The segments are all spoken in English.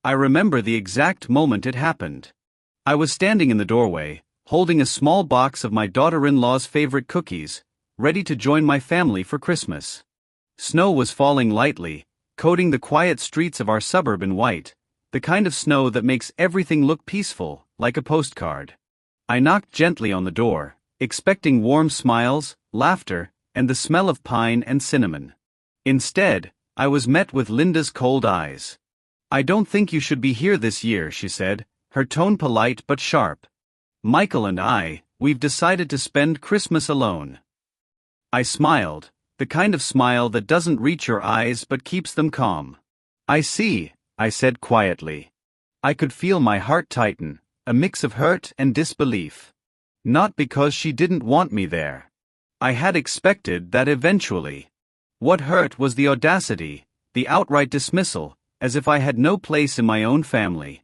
I remember the exact moment it happened. I was standing in the doorway, holding a small box of my daughter-in-law's favorite cookies, ready to join my family for Christmas. Snow was falling lightly, coating the quiet streets of our suburb in white, the kind of snow that makes everything look peaceful, like a postcard. I knocked gently on the door, expecting warm smiles, laughter, and the smell of pine and cinnamon. Instead, I was met with Linda's cold eyes. "I don't think you should be here this year," she said, her tone polite but sharp. "Michael and we've decided to spend Christmas alone." I smiled, the kind of smile that doesn't reach your eyes but keeps them calm. "I see," I said quietly. I could feel my heart tighten, a mix of hurt and disbelief. Not because she didn't want me there. I had expected that eventually. What hurt was the audacity, the outright dismissal, as if I had no place in my own family.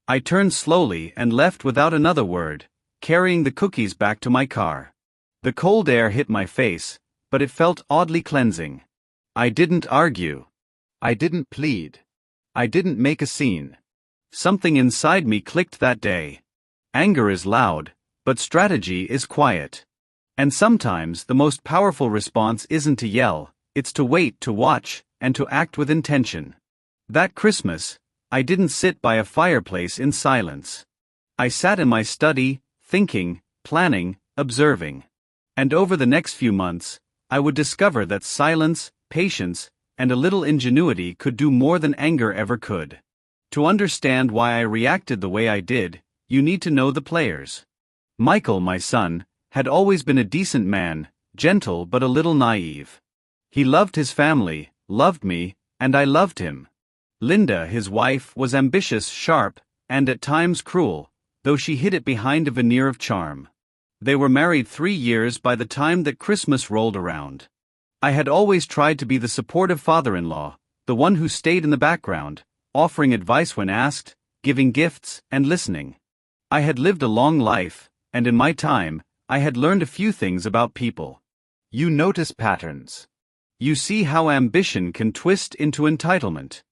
I turned slowly and left without another word, carrying the cookies back to my car. The cold air hit my face, but it felt oddly cleansing. I didn't argue. I didn't plead. I didn't make a scene. Something inside me clicked that day. Anger is loud, but strategy is quiet. And sometimes the most powerful response isn't to yell, it's to wait, to watch, and to act with intention. That Christmas, I didn't sit by a fireplace in silence. I sat in my study, thinking, planning, observing. And over the next few months, I would discover that silence, patience, and a little ingenuity could do more than anger ever could. To understand why I reacted the way I did, you need to know the players. Michael, my son, had always been a decent man, gentle but a little naive. He loved his family, loved me, and I loved him. Linda, his wife, was ambitious, sharp, and at times cruel, though she hid it behind a veneer of charm. They were married 3 years by the time that Christmas rolled around. I had always tried to be the supportive father-in-law, the one who stayed in the background, offering advice when asked, giving gifts, and listening. I had lived a long life, and in my time, I had learned a few things about people. You notice patterns. You see how ambition can twist into entitlement.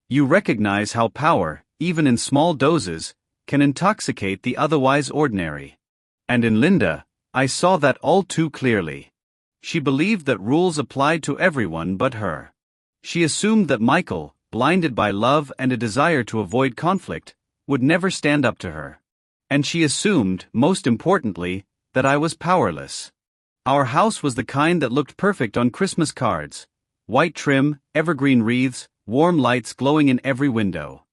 You recognize how power, even in small doses, can intoxicate the otherwise ordinary. And in Linda, I saw that all too clearly. She believed that rules applied to everyone but her. She assumed that Michael, blinded by love and a desire to avoid conflict, would never stand up to her. And she assumed, most importantly, that I was powerless. Our house was the kind that looked perfect on Christmas cards. White trim, evergreen wreaths, warm lights glowing in every window.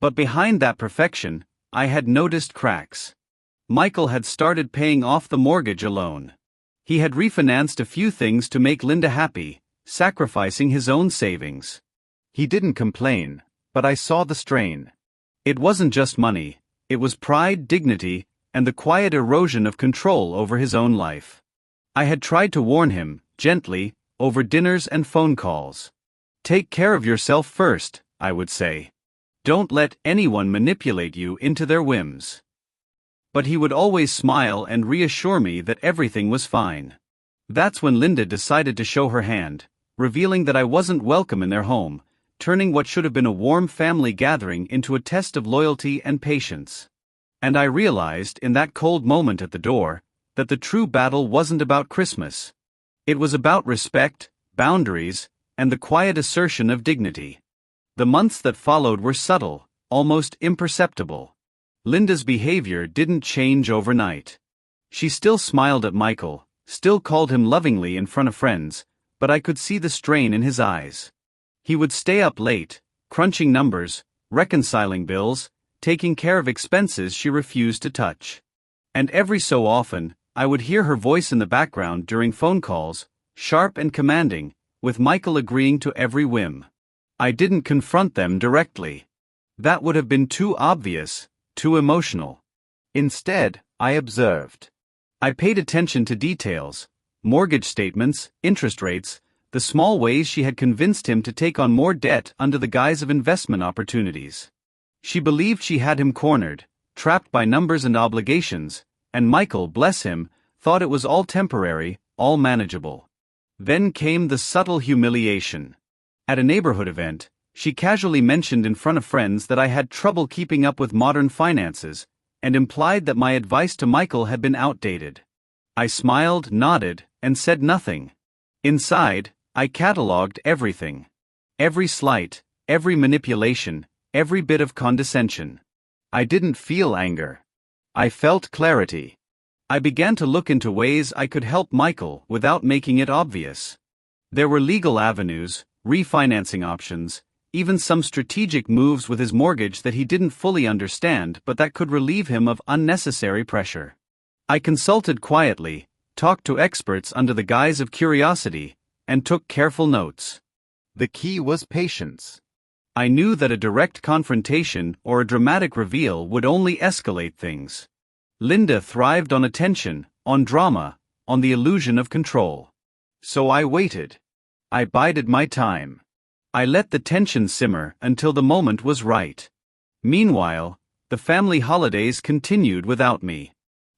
But behind that perfection, I had noticed cracks. Michael had started paying off the mortgage alone. He had refinanced a few things to make Linda happy, sacrificing his own savings. He didn't complain, but I saw the strain. It wasn't just money, it was pride, dignity, and the quiet erosion of control over his own life. I had tried to warn him, gently, over dinners and phone calls. Take care of yourself first, I would say. Don't let anyone manipulate you into their whims. But he would always smile and reassure me that everything was fine. That's when Linda decided to show her hand, revealing that I wasn't welcome in their home, turning what should have been a warm family gathering into a test of loyalty and patience. And I realized in that cold moment at the door, that the true battle wasn't about Christmas. It was about respect, boundaries, and the quiet assertion of dignity. The months that followed were subtle, almost imperceptible. Linda's behavior didn't change overnight. She still smiled at Michael, still called him lovingly in front of friends, but I could see the strain in his eyes. He would stay up late, crunching numbers, reconciling bills, taking care of expenses she refused to touch. And every so often, I would hear her voice in the background during phone calls, sharp and commanding, with Michael agreeing to every whim. I didn't confront them directly. That would have been too obvious, too emotional. Instead, I observed. I paid attention to details, mortgage statements, interest rates, the small ways she had convinced him to take on more debt under the guise of investment opportunities. She believed she had him cornered, trapped by numbers and obligations, and Michael, bless him, thought it was all temporary, all manageable. Then came the subtle humiliation. At a neighborhood event, She casually mentioned in front of friends that I had trouble keeping up with modern finances, and implied that my advice to Michael had been outdated. I smiled, nodded, and said nothing. Inside, I catalogued everything. Every slight, every manipulation, every bit of condescension. I didn't feel anger. I felt clarity. I began to look into ways I could help Michael without making it obvious. There were legal avenues, refinancing options, even some strategic moves with his mortgage that he didn't fully understand but that could relieve him of unnecessary pressure. I consulted quietly, talked to experts under the guise of curiosity, and took careful notes. The key was patience. I knew that a direct confrontation or a dramatic reveal would only escalate things. Linda thrived on attention, on drama, on the illusion of control. So I waited. I bided my time. I let the tension simmer until the moment was right. Meanwhile, the family holidays continued without me.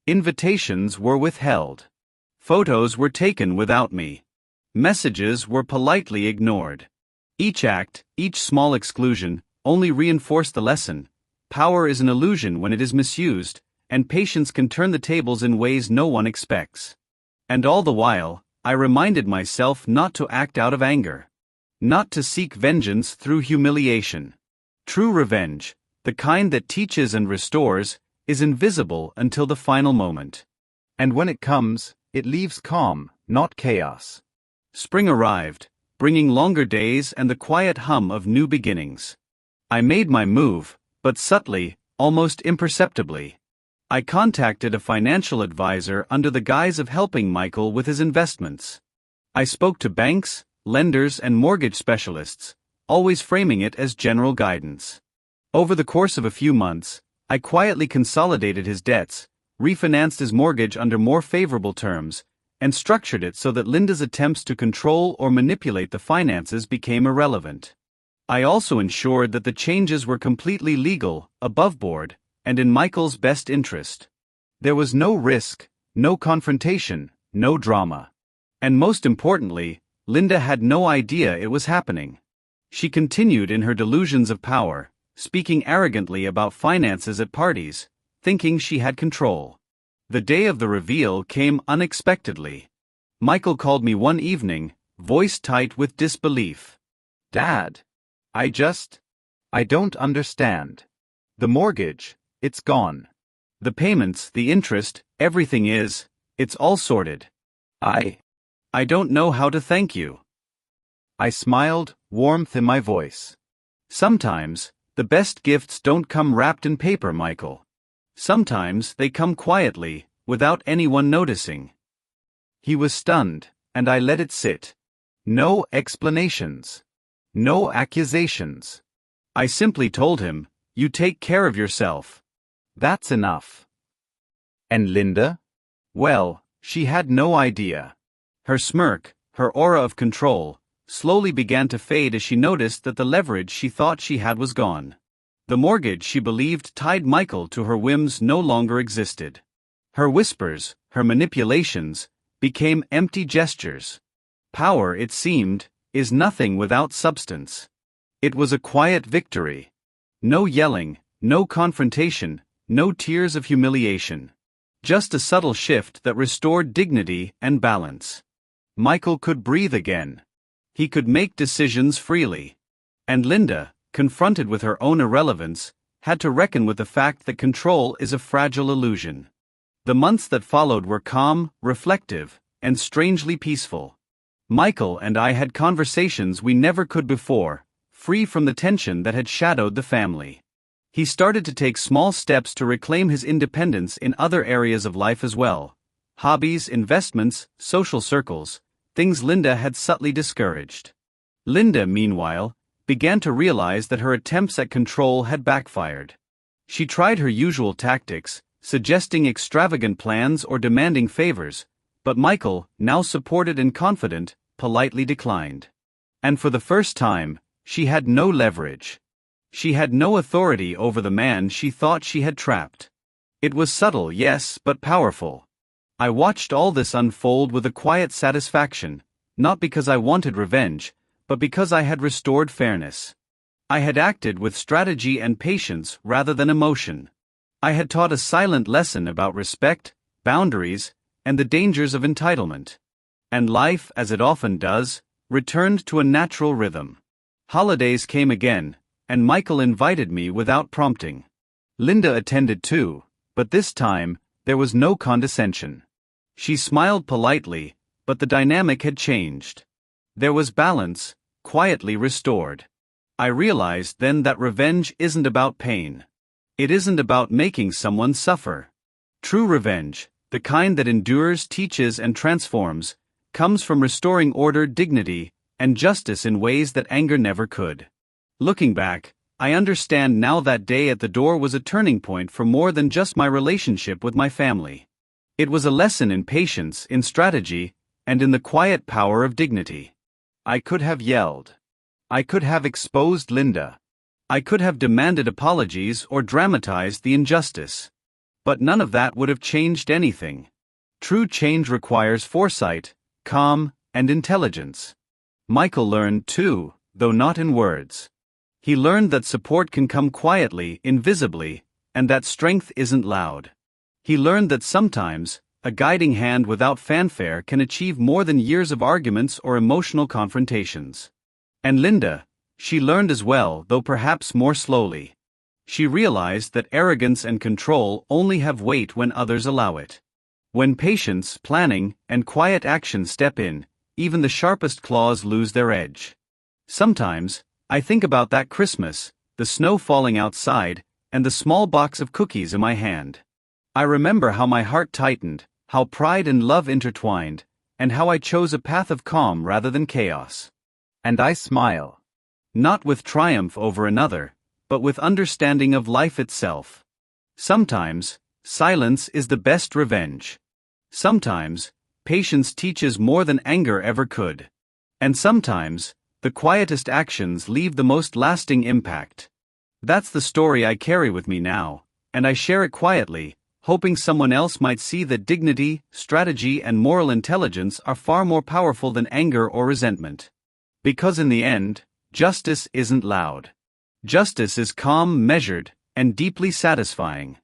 Invitations were withheld. Photos were taken without me. Messages were politely ignored. Each act, each small exclusion, only reinforced the lesson. Power is an illusion when it is misused, and patience can turn the tables in ways no one expects. And all the while, I reminded myself not to act out of anger. Not to seek vengeance through humiliation. True revenge, the kind that teaches and restores, is invisible until the final moment. And when it comes, it leaves calm, not chaos. Spring arrived, bringing longer days and the quiet hum of new beginnings. I made my move, but subtly, almost imperceptibly. I contacted a financial advisor under the guise of helping Michael with his investments. I spoke to banks, lenders, and mortgage specialists, always framing it as general guidance. Over the course of a few months, I quietly consolidated his debts, refinanced his mortgage under more favorable terms, and structured it so that Linda's attempts to control or manipulate the finances became irrelevant. I also ensured that the changes were completely legal, above board, and in Michael's best interest. There was no risk, no confrontation, no drama. And most importantly, Linda had no idea it was happening. She continued in her delusions of power, speaking arrogantly about finances at parties, thinking she had control. The day of the reveal came unexpectedly. Michael called me one evening, voice tight with disbelief. "Dad, I don't understand. The mortgage, it's gone. The payments, the interest, everything it's all sorted. I don't know how to thank you." I smiled, warmth in my voice. Sometimes, the best gifts don't come wrapped in paper, Michael. Sometimes they come quietly, without anyone noticing. He was stunned, and I let it sit. No explanations. No accusations. I simply told him, "You take care of yourself. That's enough." And Linda? Well, she had no idea. Her smirk, her aura of control, slowly began to fade as she noticed that the leverage she thought she had was gone. The mortgage she believed tied Michael to her whims no longer existed. Her whispers, her manipulations, became empty gestures. Power, it seemed, is nothing without substance. It was a quiet victory. No yelling, no confrontation, no tears of humiliation. Just a subtle shift that restored dignity and balance. Michael could breathe again. He could make decisions freely. And Linda, confronted with her own irrelevance, had to reckon with the fact that control is a fragile illusion. The months that followed were calm, reflective, and strangely peaceful. Michael and I had conversations we never could before, free from the tension that had shadowed the family. He started to take small steps to reclaim his independence in other areas of life as well. Hobbies, investments, social circles, things Linda had subtly discouraged. Linda, meanwhile, began to realize that her attempts at control had backfired. She tried her usual tactics, suggesting extravagant plans or demanding favors, but Michael, now supported and confident, politely declined. And for the first time, she had no leverage. She had no authority over the man she thought she had trapped. It was subtle, yes, but powerful. I watched all this unfold with a quiet satisfaction, not because I wanted revenge, but because I had restored fairness. I had acted with strategy and patience rather than emotion. I had taught a silent lesson about respect, boundaries, and the dangers of entitlement. And life, as it often does, returned to a natural rhythm. Holidays came again, and Michael invited me without prompting. Linda attended too, but this time, there was no condescension. She smiled politely, but the dynamic had changed. There was balance, quietly restored. I realized then that revenge isn't about pain. It isn't about making someone suffer. True revenge, the kind that endures, teaches, and transforms, comes from restoring order, dignity, and justice in ways that anger never could. Looking back, I understand now that day at the door was a turning point for more than just my relationship with my family. It was a lesson in patience, in strategy, and in the quiet power of dignity. I could have yelled. I could have exposed Linda. I could have demanded apologies or dramatized the injustice. But none of that would have changed anything. True change requires foresight, calm, and intelligence. Michael learned too, though not in words. He learned that support can come quietly, invisibly, and that strength isn't loud. He learned that sometimes, a guiding hand without fanfare can achieve more than years of arguments or emotional confrontations. And Linda, she learned as well, though perhaps more slowly. She realized that arrogance and control only have weight when others allow it. When patience, planning, and quiet action step in, even the sharpest claws lose their edge. Sometimes, I think about that Christmas, the snow falling outside, and the small box of cookies in my hand. I remember how my heart tightened, how pride and love intertwined, and how I chose a path of calm rather than chaos. And I smile. Not with triumph over another, but with understanding of life itself. Sometimes, silence is the best revenge. Sometimes, patience teaches more than anger ever could. And sometimes, the quietest actions leave the most lasting impact. That's the story I carry with me now, and I share it quietly, hoping someone else might see that dignity, strategy, and moral intelligence are far more powerful than anger or resentment. Because in the end, justice isn't loud. Justice is calm, measured, and deeply satisfying.